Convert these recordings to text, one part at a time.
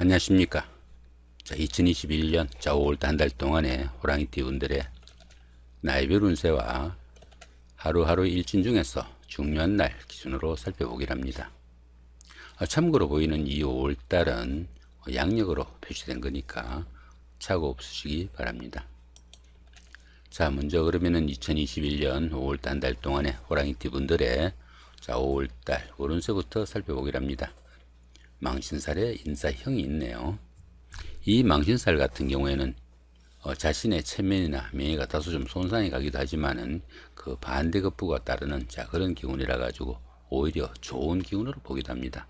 안녕하십니까. 자, 2021년 5월달 한 달 동안의 호랑이띠 분들의 나이별 운세와 하루하루 일진 중에서 중요한 날 기준으로 살펴보기를 합니다. 참고로 보이는 이 5월달은 양력으로 표시된 거니까 착오 없으시기 바랍니다. 자, 먼저 그러면은 2021년 5월달 한 달 동안의 호랑이띠 분들의 5월달 월운세부터 살펴보기를 합니다. 망신살에 인사형이 있네요. 이 망신살 같은 경우에는 자신의 체면이나 명예가 다소 좀 손상이 가기도 하지만은 그 반대급부가 따르는 그런 기운이라 가지고 오히려 좋은 기운으로 보기도 합니다.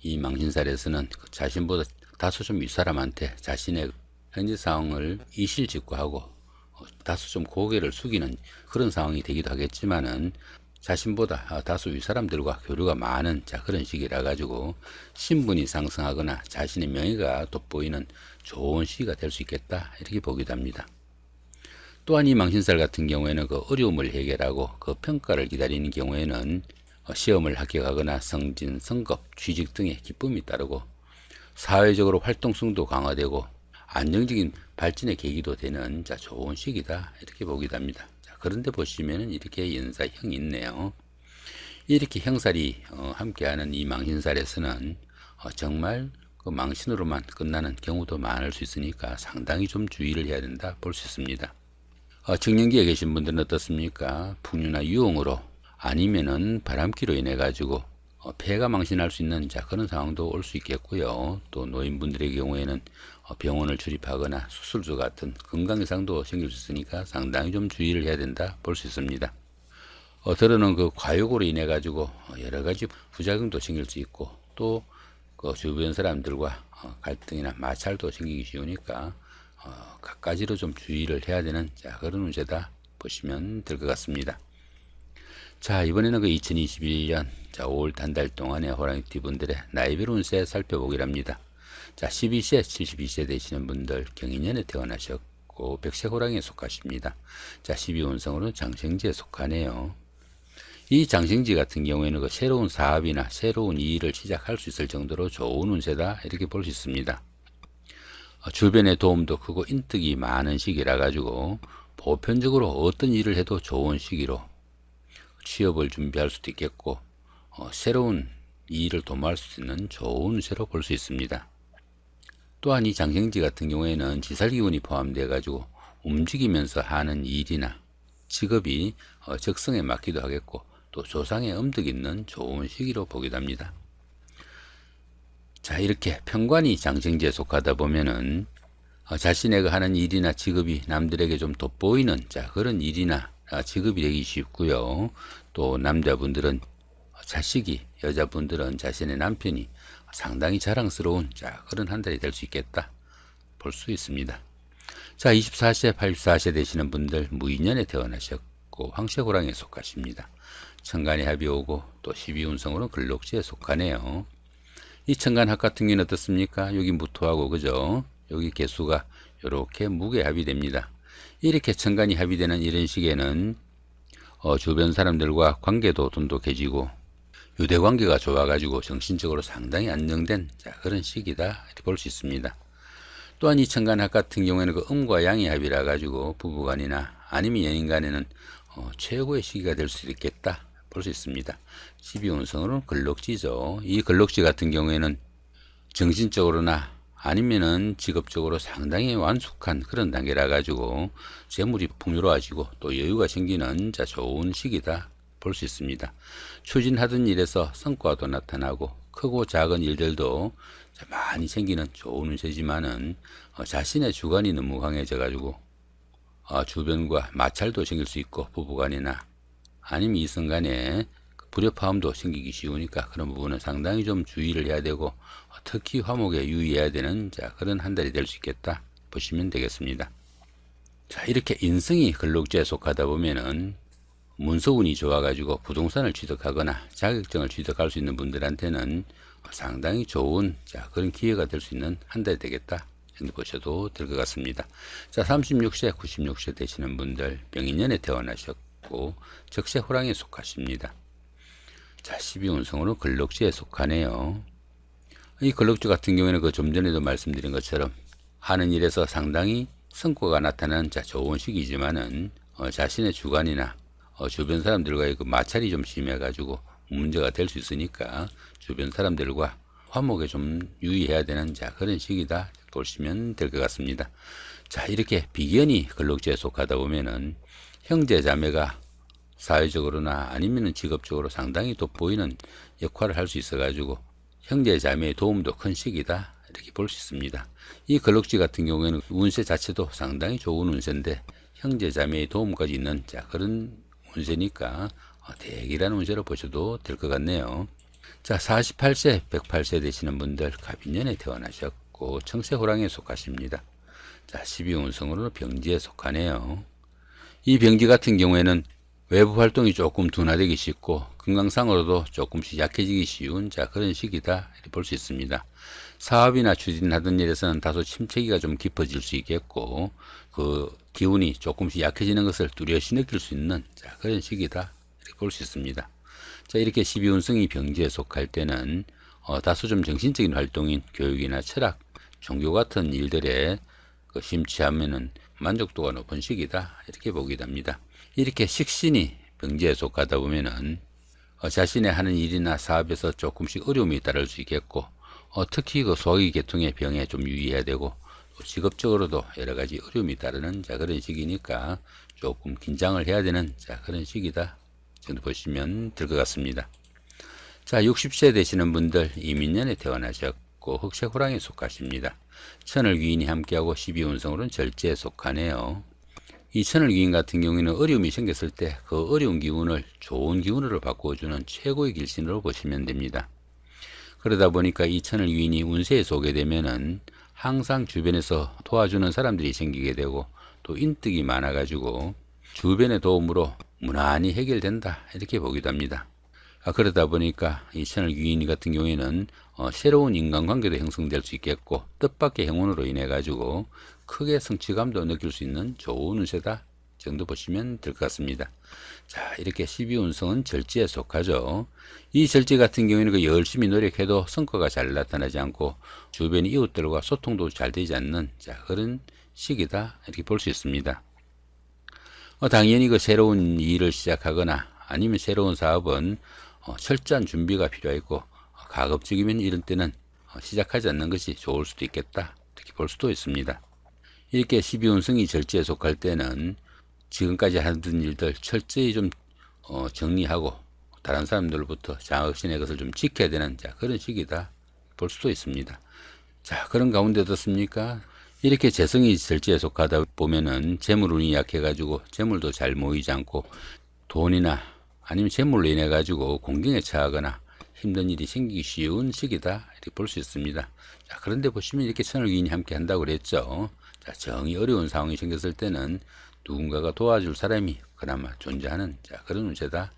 이 망신살에서는 자신보다 다소 좀 윗사람한테 자신의 현재 상황을 이실직고하고 다소 좀 고개를 숙이는 그런 상황이 되기도 하겠지만은 자신보다 다소 윗사람들과 교류가 많은 그런 시기라 가지고 신분이 상승하거나 자신의 명예가 돋보이는 좋은 시기가 될 수 있겠다, 이렇게 보기도 합니다. 또한 이 망신살 같은 경우에는 그 어려움을 해결하고 그 평가를 기다리는 경우에는 시험을 합격하거나 승진, 승급, 취직 등의 기쁨이 따르고 사회적으로 활동성도 강화되고 안정적인 발전의 계기도 되는 좋은 시기다, 이렇게 보기도 합니다. 그런데 보시면은 이렇게 연사형이 있네요. 이렇게 형살이 함께하는 이 망신살에서는 정말 그 망신으로만 끝나는 경우도 많을 수 있으니까 상당히 좀 주의를 해야 된다 볼 수 있습니다. 정년기에 계신 분들은 어떻습니까? 풍류나 유흥으로 아니면은 바람기로 인해 가지고 폐가 망신할 수 있는 그런 상황도 올 수 있겠고요. 또 노인분들의 경우에는 병원을 출입하거나 수술주 같은 건강 이상도 생길 수 있으니까 상당히 좀 주의를 해야 된다 볼 수 있습니다. 더러는 그 과욕으로 인해 가지고 여러 가지 부작용도 생길 수 있고 또 그 주변 사람들과 갈등이나 마찰도 생기기 쉬우니까 갖가지로 좀 주의를 해야 되는 그런 운세다 보시면 될 것 같습니다. 자, 이번에는 그 2021년 5월 한 달 동안의 호랑이띠 분들의 나이별 운세 살펴보기를 합니다. 자, 12세, 72세 되시는 분들 경인년에 태어나셨고 백세 호랑이에 속하십니다. 자, 12운성으로는 장생지에 속하네요. 이 장생지 같은 경우에는 그 새로운 사업이나 새로운 일을 시작할 수 있을 정도로 좋은 운세다, 이렇게 볼 수 있습니다. 주변의 도움도 크고 인덕이 많은 시기라 가지고 보편적으로 어떤 일을 해도 좋은 시기로 취업을 준비할 수도 있겠고 새로운 일을 도모할 수 있는 좋은 운세로 볼 수 있습니다. 또한 이 장생지 같은 경우에는 지살기운이 포함되어 가지고 움직이면서 하는 일이나 직업이 적성에 맞기도 하겠고 또 조상의 음덕이 있는 좋은 시기로 보기도 합니다. 자, 이렇게 편관이 장생지에 속하다 보면은 자신의 하는 일이나 직업이 남들에게 좀 돋보이는 그런 일이나 직업이 되기 쉽고요. 또 남자분들은 자식이, 여자분들은 자신의 남편이 상당히 자랑스러운 그런 한 달이 될 수 있겠다 볼 수 있습니다. 자, 24세, 84세 되시는 분들 무인년에 태어나셨고 황새호랑이에 속하십니다. 천간에 합이 오고 또 12운성으로는 근록지에 속하네요. 이 천간합 같은 경우는 어떻습니까? 여기 무토하고 그죠? 여기 개수가 이렇게 무게 합이 됩니다. 이렇게 천간이 합의되는 이런 시기에는 주변 사람들과 관계도 돈독해지고 유대관계가 좋아가지고 정신적으로 상당히 안정된 그런 시기다, 이렇게 볼 수 있습니다. 또한 이 천간합 같은 경우에는 그 음과 양의 합이라 가지고 부부간이나 아니면 연인간에는 최고의 시기가 될 수 있겠다 볼 수 있습니다. 12운성으로는 근록지죠. 이 근록지 같은 경우에는 정신적으로나 아니면은 직업적으로 상당히 완숙한 그런 단계라 가지고 재물이 풍요로워지고 또 여유가 생기는 좋은 시기다 볼 수 있습니다. 추진하던 일에서 성과도 나타나고 크고 작은 일들도 많이 생기는 좋은 운세지만은 자신의 주관이 너무 강해져 가지고 주변과 마찰도 생길 수 있고 부부간이나 아니면 이성간에 불협화음도 생기기 쉬우니까 그런 부분은 상당히 좀 주의를 해야 되고 특히 화목에 유의해야 되는 그런 한 달이 될 수 있겠다 보시면 되겠습니다. 자, 이렇게 인성이 근록지에 속하다 보면은 문서운이 좋아가지고 부동산을 취득하거나 자격증을 취득할 수 있는 분들한테는 상당히 좋은 그런 기회가 될 수 있는 한 달이 되겠다 이렇게 보셔도 될 것 같습니다. 자, 36세, 96세 되시는 분들 병인년에 태어나셨고 적세 호랑이에 속하십니다. 자, 12운성으로 근록지에 속하네요. 이 근력주 같은 경우에는 그 좀 전에도 말씀드린 것처럼 하는 일에서 상당히 성과가 나타나는 좋은 시기지만은 자신의 주관이나 주변 사람들과의 그 마찰이 좀 심해가지고 문제가 될 수 있으니까 주변 사람들과 화목에 좀 유의해야 되는 그런 시기다 보시면 될 것 같습니다. 이렇게 비견이 근력주에 속하다 보면은 형제 자매가 사회적으로나 아니면은 직업적으로 상당히 돋보이는 역할을 할 수 있어 가지고 형제 자매의 도움도 큰 시기다 이렇게 볼 수 있습니다. 이 근력지 같은 경우에는 운세 자체도 상당히 좋은 운세인데 형제 자매의 도움까지 있는 그런 운세니까 대기라는 운세로 보셔도 될 것 같네요. 48세 108세 되시는 분들 갑인년에 태어나셨고 청세호랑이에 속하십니다. 12운성으로는 병지에 속하네요. 이 병지 같은 경우에는 외부 활동이 조금 둔화되기 쉽고 건강상으로도 조금씩 약해지기 쉬운 그런 시기다 이렇게 볼 수 있습니다. 사업이나 추진하던 일에서는 다소 침체기가 좀 깊어질 수 있겠고 그 기운이 조금씩 약해지는 것을 뚜렷이 느낄 수 있는 그런 시기다 이렇게 볼 수 있습니다. 이렇게 12운성이 병지에 속할 때는 다소 좀 정신적인 활동인 교육이나 철학, 종교 같은 일들에 심취하면은 만족도가 높은 시기다 이렇게 보게 됩니다. 이렇게 식신이 병지에 속하다 보면은 자신의 하는 일이나 사업에서 조금씩 어려움이 따를 수 있겠고 특히 그 소화기 계통의 병에 좀 유의해야 되고 또 직업적으로도 여러 가지 어려움이 따르는 그런 시기니까 조금 긴장을 해야 되는 그런 시기다 정도 보시면 될 것 같습니다. 60세 되시는 분들 이민년에 태어나셨고 흑색호랑이에 속하십니다. 천을귀인이 함께하고 12운성으로는 절제에 속하네요. 이 천을귀인 같은 경우에는 어려움이 생겼을 때 그 어려운 기운을 좋은 기운으로 바꿔주는 최고의 길신으로 보시면 됩니다. 그러다 보니까 이 천을귀인이 운세에 속게 되면은 항상 주변에서 도와주는 사람들이 생기게 되고 또 인덕이 많아 가지고 주변의 도움으로 무난히 해결된다 이렇게 보기도 합니다. 그러다 보니까 이 천을귀인 같은 경우에는 새로운 인간관계도 형성될 수 있겠고 뜻밖의 행운으로 인해 가지고 크게 성취감도 느낄 수 있는 좋은 운세다 정도 보시면 될 것 같습니다. 이렇게 12운성은 절지에 속하죠. 이 절지 같은 경우에는 그 열심히 노력해도 성과가 잘 나타나지 않고 주변 이웃들과 소통도 잘 되지 않는 그런 시기다 이렇게 볼 수 있습니다. 당연히 그 새로운 일을 시작하거나 아니면 새로운 사업은 철저한 준비가 필요하고 가급적이면 이런 때는 시작하지 않는 것이 좋을 수도 있겠다 이렇게 볼 수도 있습니다. 이렇게 12운성이 절지에 속할 때는 지금까지 하던 일들 철저히 좀 정리하고 다른 사람들로부터 자신의 것을 좀 지켜야 되는 그런 시기다 볼 수도 있습니다. 그런 가운데 어떻습니까? 이렇게 재성이 절지에 속하다 보면은 재물운이 약해 가지고 재물도 잘 모이지 않고 돈이나 아니면 재물로 인해 가지고 공경에 처하거나 힘든 일이 생기기 쉬운 시기다 이렇게 볼 수 있습니다. 그런데 보시면 이렇게 천을귀인이 함께 한다고 그랬죠. 정이 어려운 상황이 생겼을 때는 누군가가 도와줄 사람이 그나마 존재하는 그런 운세다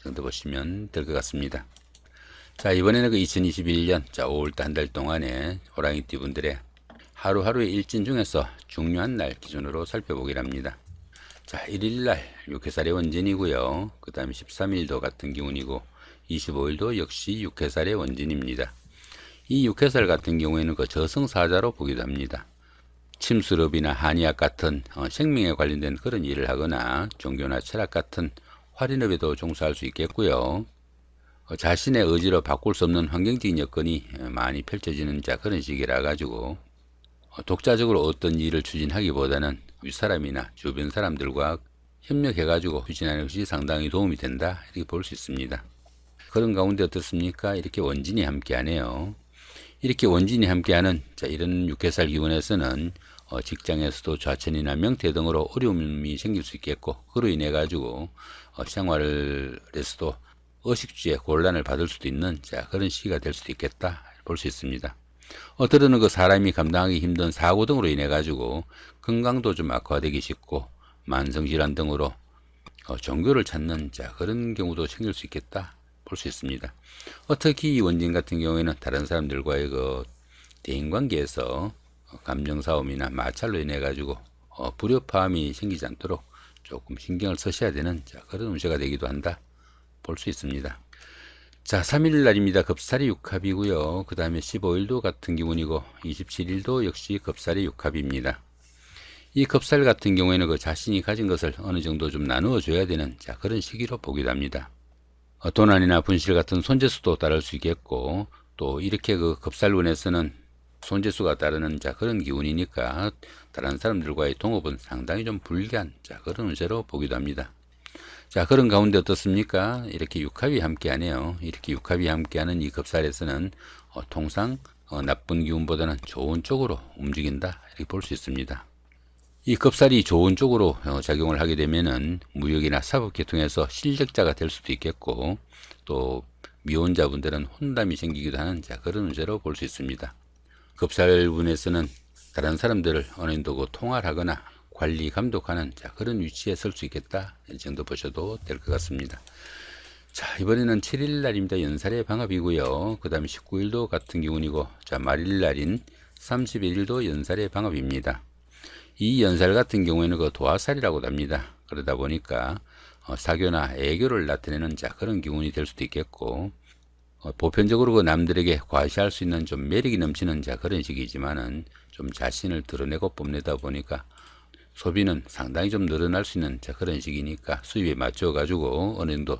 정도 보시면 될 것 같습니다. 이번에는 그 2021년 5월달 한 달 동안에 호랑이띠 분들의 하루하루의 일진 중에서 중요한 날 기준으로 살펴보기를 합니다. 1일날 6회살의 원진이고요. 그 다음에 13일도 같은 기운이고 25일도 역시 6회살의 원진입니다. 이 6회살 같은 경우에는 그 저승사자로 보기도 합니다. 침수업이나 한의학 같은 생명에 관련된 그런 일을 하거나 종교나 철학 같은 활인업에도 종사할 수 있겠고요. 자신의 의지로 바꿀 수 없는 환경적인 여건이 많이 펼쳐지는 그런 시기라 가지고 독자적으로 어떤 일을 추진하기보다는 윗사람이나 주변 사람들과 협력해 가지고 추진하는 것이 상당히 도움이 된다 이렇게 볼 수 있습니다. 그런 가운데 어떻습니까? 이렇게 원진이 함께하네요. 이렇게 원진이 함께하는 이런 6회살 기운에서는 직장에서도 좌천이나 명퇴 등으로 어려움이 생길 수 있겠고 그로 인해 가지고 생활에서도 의식주에 곤란을 받을 수도 있는 그런 시기가 될 수도 있겠다 볼 수 있습니다. 때로는 그 사람이 감당하기 힘든 사고 등으로 인해 가지고 건강도 좀 악화되기 쉽고 만성질환 등으로 종교를 찾는 그런 경우도 생길 수 있겠다 볼 수 있습니다. 특히 이 원진 같은 경우에는 다른 사람들과의 그 대인관계에서 감정싸움이나 마찰로 인해 가지고 불협화음이 생기지 않도록 조금 신경을 쓰셔야 되는 그런 운세가 되기도 한다 볼 수 있습니다. 자, 3일 날입니다. 겁살이 6합이고요. 그 다음에 15일도 같은 기운이고 27일도 역시 겁살이 6합입니다. 이 겁살 같은 경우에는 그 자신이 가진 것을 어느 정도 좀 나누어 줘야 되는 자 그런 시기로 보기도 합니다. 도난이나 분실 같은 손재수도 따를 수 있겠고, 또 이렇게 그 겁살운에서는 손재수가 따르는 자 그런 기운이니까 다른 사람들과의 동업은 상당히 좀 불리한 자 그런 운세로 보기도 합니다. 자, 그런 가운데 어떻습니까? 이렇게 육합이 함께하네요. 이렇게 육합이 함께하는 이 겁살에서는 통상 나쁜 기운보다는 좋은 쪽으로 움직인다 이렇게 볼 수 있습니다. 이 겁살이 좋은 쪽으로 작용을 하게 되면은 무역이나 사법계통에서 실력자가 될 수도 있겠고, 또 미혼자분들은 혼담이 생기기도 하는 자 그런 운세로 볼 수 있습니다. 겁살분에서는 다른 사람들을 어느 정도 통화를 하거나 관리 감독하는 자 그런 위치에 설 수 있겠다 이 정도 보셔도 될 것 같습니다. 자, 이번에는 7일 날입니다. 연살의 방합이고요. 그 다음에 19일도 같은 기운이고, 자 말일 날인 31일도 연살의 방합입니다. 이 연살 같은 경우에는 그 도화살이라고 합니다. 그러다 보니까 사교나 애교를 나타내는 자 그런 기운이 될 수도 있겠고, 보편적으로 그 남들에게 과시할 수 있는 좀 매력이 넘치는 자 그런 시기지만은 좀 자신을 드러내고 뽐내다 보니까 소비는 상당히 좀 늘어날 수 있는 자 그런 시기니까 수입에 맞춰 가지고 어느 정도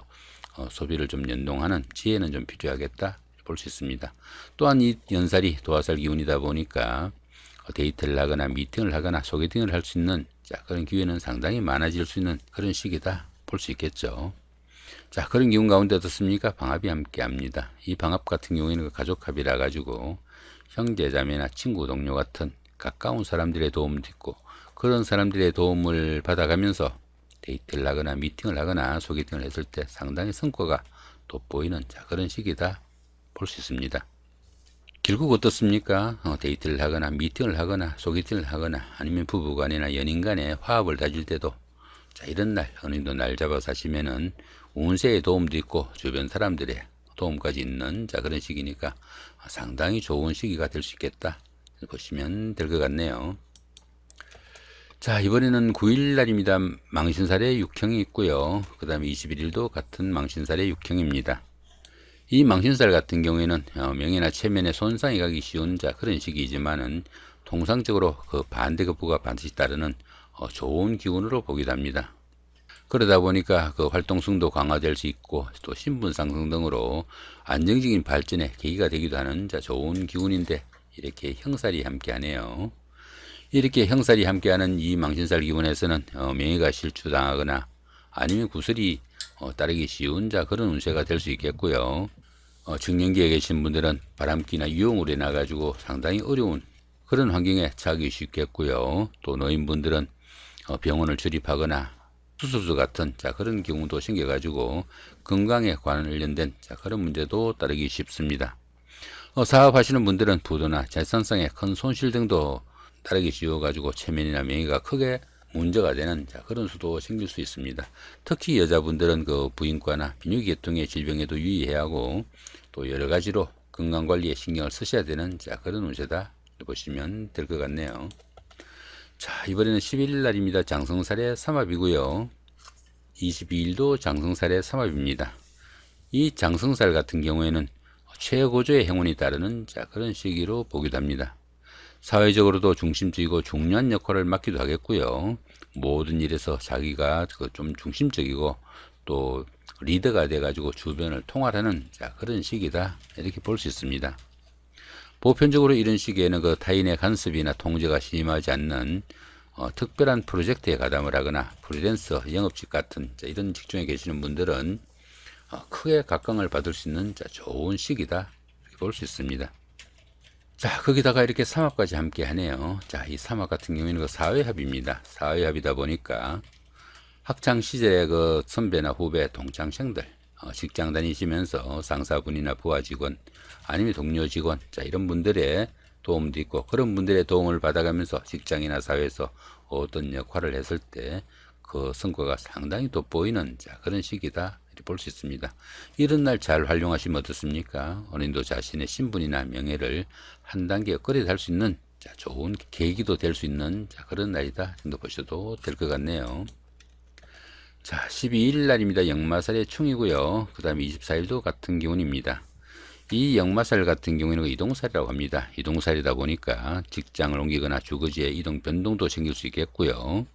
소비를 좀 연동하는 지혜는 좀 필요하겠다 볼 수 있습니다. 또한 이 연살이 도화살 기운이다 보니까 데이트를 하거나 미팅을 하거나 소개팅을 할 수 있는 자 그런 기회는 상당히 많아질 수 있는 그런 시기다 볼 수 있겠죠. 자, 그런 기운 가운데 어떻습니까? 방합이 함께 합니다. 이 방합 같은 경우에는 가족합이라 가지고 형제 자매나 친구 동료 같은 가까운 사람들의 도움도 있고, 그런 사람들의 도움을 받아가면서 데이트를 하거나 미팅을 하거나 소개팅을 했을 때 상당히 성과가 돋보이는 자 그런 시기다 볼 수 있습니다. 결국 어떻습니까? 데이트를 하거나 미팅을 하거나 소개팅을 하거나 아니면 부부간이나 연인간에 화합을 다질 때도 자 이런 날 어느 정도 날 잡아서 하시면은 운세의 도움도 있고 주변 사람들의 도움까지 있는 자 그런 시기니까 상당히 좋은 시기가 될 수 있겠다 보시면 될 것 같네요. 자, 이번에는 9일 날입니다. 망신살의 육형이 있고요. 그 다음에 21일도 같은 망신살의 육형입니다. 이 망신살 같은 경우에는 명예나 체면에 손상이 가기 쉬운 자 그런 시기이지만은 통상적으로 그 반대급부가 반드시 따르는 좋은 기운으로 보기도 합니다. 그러다 보니까 그 활동성도 강화될 수 있고, 또 신분 상승 등으로 안정적인 발전의 계기가 되기도 하는 자 좋은 기운인데, 이렇게 형살이 함께하네요. 이렇게 형살이 함께하는 이 망신살 기운에서는 명예가 실추당하거나 아니면 구설이 따르기 쉬운 자 그런 운세가 될 수 있겠고요. 중년기에 계신 분들은 바람기나 유용으로 인해 가지고 상당히 어려운 그런 환경에 처하기 쉽겠고요. 또 노인분들은 병원을 출입하거나 수술수 같은 자 그런 경우도 생겨 가지고 건강에 관련된 자 그런 문제도 따르기 쉽습니다. 사업하시는 분들은 부도나 재산상의 큰 손실 등도 따르기 쉬워 가지고 체면이나 명예가 크게 문제가 되는 자 그런 수도 생길 수 있습니다. 특히 여자분들은 그 부인과나 비뇨기계통의 질병에도 유의해야 하고, 또 여러 가지로 건강관리에 신경을 쓰셔야 되는 자 그런 운세다 보시면 될 것 같네요. 자, 이번에는 11일 날입니다. 장성살의 삼합이고요. 22일도 장성살의 삼합입니다. 이 장성살 같은 경우에는 최고조의 행운이 따르는 자 그런 시기로 보기도 합니다. 사회적으로도 중심적이고 중요한 역할을 맡기도 하겠고요. 모든 일에서 자기가 좀 중심적이고 또 리더가 돼 가지고 주변을 통할하는 자 그런 시기다 이렇게 볼 수 있습니다. 보편적으로 이런 시기에는 그 타인의 간섭이나 통제가 심하지 않는 특별한 프로젝트에 가담을 하거나 프리랜서, 영업직 같은 자 이런 직종에 계시는 분들은 크게 각광을 받을 수 있는 자 좋은 시기다 이렇게 볼 수 있습니다. 자, 거기다가 이렇게 삼합까지 함께 하네요. 자, 이 삼합 같은 경우에는 그 사회합입니다. 사회합이다 보니까 학창 시절에 그 선배나 후배, 동창생들, 직장 다니시면서 상사분이나 부하 직원, 아니면 동료 직원, 자, 이런 분들의 도움도 있고, 그런 분들의 도움을 받아가면서 직장이나 사회에서 어떤 역할을 했을 때 그 성과가 상당히 돋보이는 자, 그런 시기다. 볼 수 있습니다. 이런 날 잘 활용하시면 어떻습니까? 어느 정도 자신의 신분이나 명예를 한 단계 업그레이드 할 수 있는 자, 좋은 계기도 될 수 있는 자, 그런 날이다 정도 보셔도 될 것 같네요. 자, 12일 날입니다. 역마살의 충이고요. 그 다음에 24일도 같은 기운입니다. 이 역마살 같은 경우에는 이동살이라고 합니다. 이동살이다 보니까 직장을 옮기거나 주거지에 이동 변동도 생길 수 있겠고요.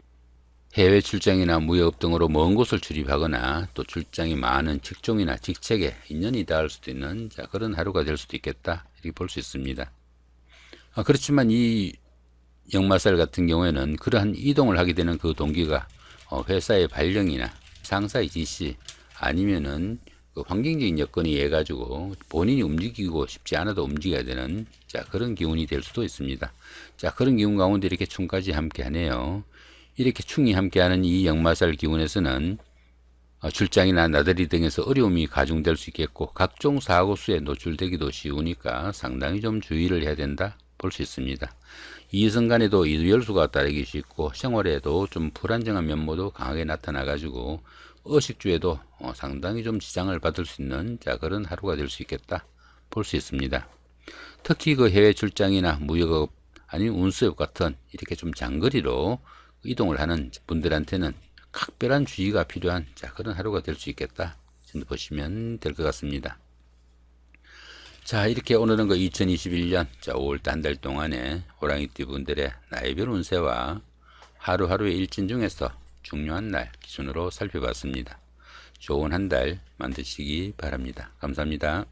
해외 출장이나 무역 등으로 먼 곳을 출입하거나 또 출장이 많은 직종이나 직책에 인연이 닿을 수도 있는 그런 하루가 될 수도 있겠다, 이렇게 볼 수 있습니다. 그렇지만 이 역마살 같은 경우에는 그러한 이동을 하게 되는 그 동기가 회사의 발령이나 상사의 지시 아니면은 그 환경적인 여건이 해 가지고 본인이 움직이고 싶지 않아도 움직여야 되는 그런 기운이 될 수도 있습니다. 그런 기운 가운데 이렇게 충까지 함께 하네요. 이렇게 충이 함께하는 이 역마살 기운에서는 출장이나 나들이 등에서 어려움이 가중될 수 있겠고 각종 사고수에 노출되기도 쉬우니까 상당히 좀 주의를 해야 된다 볼 수 있습니다. 이성 간에도 이별수가 따르기 쉽고 생활에도 좀 불안정한 면모도 강하게 나타나 가지고 의식주에도 상당히 좀 지장을 받을 수 있는 그런 하루가 될 수 있겠다 볼 수 있습니다. 특히 그 해외 출장이나 무역업 아니면 운수업 같은 이렇게 좀 장거리로 이동을 하는 분들한테는 각별한 주의가 필요한 그런 하루가 될 수 있겠다 보시면 될 것 같습니다. 자, 이렇게 오늘은 그 2021년 5월달 한 달 동안에 호랑이띠 분들의 나이별 운세와 하루하루의 일진 중에서 중요한 날 기준으로 살펴봤습니다. 좋은 한 달 만드시기 바랍니다. 감사합니다.